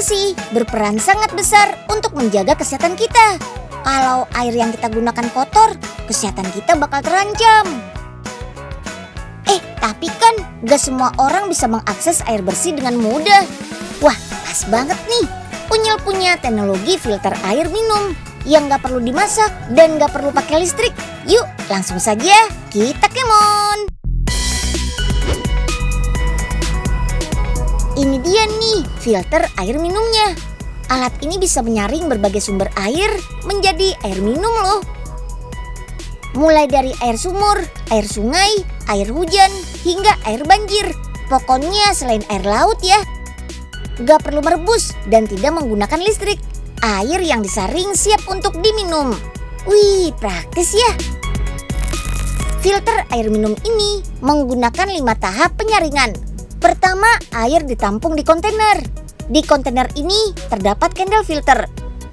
bersih berperan sangat besar untuk menjaga kesehatan kita. Kalau air yang kita gunakan kotor, kesehatan kita bakal terancam. Tapi kan gak semua orang bisa mengakses air bersih dengan mudah. Wah, pas banget nih. Unyil punya teknologi filter air minum yang gak perlu dimasak dan gak perlu pakai listrik. Yuk, langsung saja kita kemon. Ini dia nih filter air minumnya. Alat ini bisa menyaring berbagai sumber air menjadi air minum loh. Mulai dari air sumur, air sungai, air hujan, hingga air banjir. Pokoknya selain air laut ya. Gak perlu merebus dan tidak menggunakan listrik. Air yang disaring siap untuk diminum. Wih, praktis ya. Filter air minum ini menggunakan 5 tahap penyaringan. Pertama, air ditampung di kontainer. Di kontainer ini terdapat candle filter.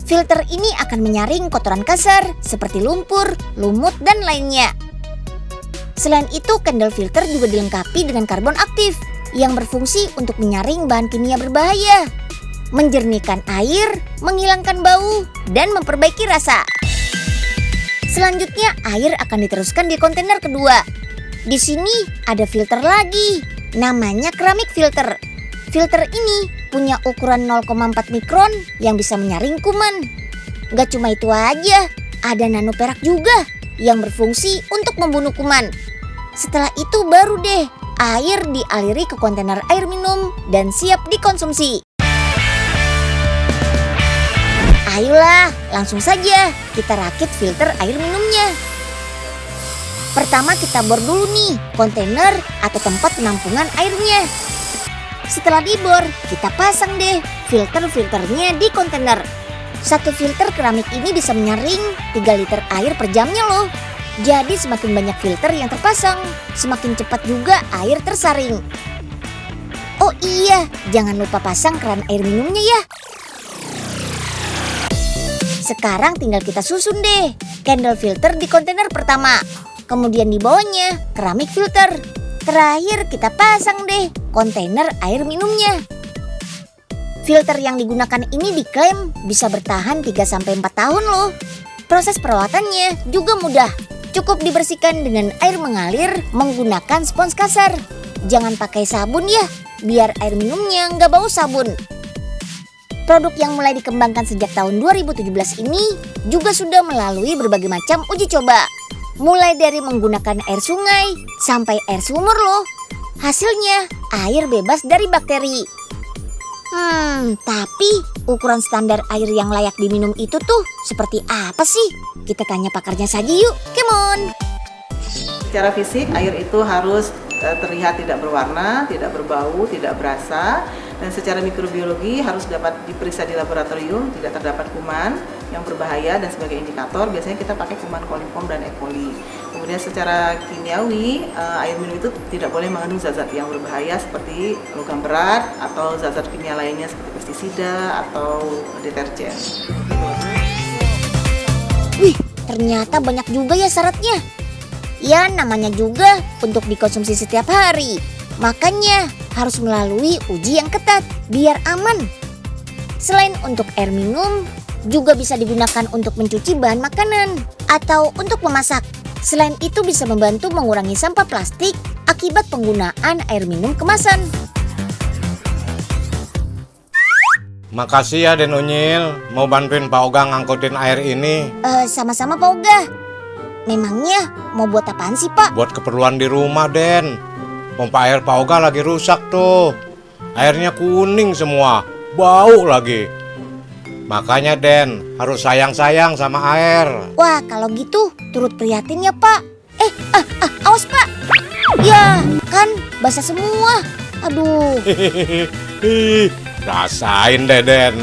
Filter ini akan menyaring kotoran kasar seperti lumpur, lumut, dan lainnya. Selain itu, candle filter juga dilengkapi dengan karbon aktif yang berfungsi untuk menyaring bahan kimia berbahaya, menjernihkan air, menghilangkan bau, dan memperbaiki rasa. Selanjutnya, air akan diteruskan di kontainer kedua. Di sini ada filter lagi, namanya keramik filter. Filter ini punya ukuran 0,4 mikron yang bisa menyaring kuman. Gak cuma itu aja, ada nano perak juga yang berfungsi untuk membunuh kuman. Setelah itu baru deh air dialiri ke kontainer air minum dan siap dikonsumsi. Ayolah, langsung saja kita rakit filter air minumnya. Pertama kita bor dulu nih kontainer atau tempat penampungan airnya. Setelah dibor, kita pasang deh filter-filternya di kontainer. Satu filter keramik ini bisa menyaring 3 liter air per jamnya loh. Jadi semakin banyak filter yang terpasang, semakin cepat juga air tersaring. Oh iya, jangan lupa pasang keran air minumnya ya. Sekarang tinggal kita susun deh candle filter di kontainer pertama. Kemudian di bawahnya keramik filter. Terakhir kita pasang deh kontainer air minumnya. Filter yang digunakan ini diklaim bisa bertahan 3-4 tahun loh. Proses perawatannya juga mudah. Cukup dibersihkan dengan air mengalir menggunakan spons kasar. Jangan pakai sabun ya, biar air minumnya nggak bau sabun. Produk yang mulai dikembangkan sejak tahun 2017 ini juga sudah melalui berbagai macam uji coba. Mulai dari menggunakan air sungai sampai air sumur loh. Hasilnya air bebas dari bakteri. Tapi ukuran standar air yang layak diminum itu tuh seperti apa sih? Kita tanya pakarnya saja yuk, come on. Secara fisik air itu harus terlihat tidak berwarna, tidak berbau, tidak berasa. Dan secara mikrobiologi harus dapat diperiksa di laboratorium, tidak terdapat kuman yang berbahaya, dan sebagai indikator biasanya kita pakai kuman coliform dan E. coli. Kemudian secara kimiawi, air minum itu tidak boleh mengandung zat-zat yang berbahaya seperti logam berat atau zat-zat kimia lainnya seperti pestisida atau deterjen. Wih, ternyata banyak juga ya syaratnya. Ya namanya juga untuk dikonsumsi setiap hari. Makanya harus melalui uji yang ketat biar aman. Selain untuk air minum, juga bisa digunakan untuk mencuci bahan makanan atau untuk memasak. Selain itu bisa membantu mengurangi sampah plastik akibat penggunaan air minum kemasan. Makasih ya Den Unyil, mau bantuin Pak Oga ngangkutin air ini. Sama-sama Pak Oga. Memangnya mau buat apaan sih Pak? Buat keperluan di rumah Den. Pompa air Pak Oga lagi rusak tuh. Airnya kuning semua, bau lagi. Makanya Den, harus sayang-sayang sama air. Wah, kalau gitu turut prihatin ya Pak. Awas Pak. Ya, kan basah semua. Aduh. Rasain deh Den.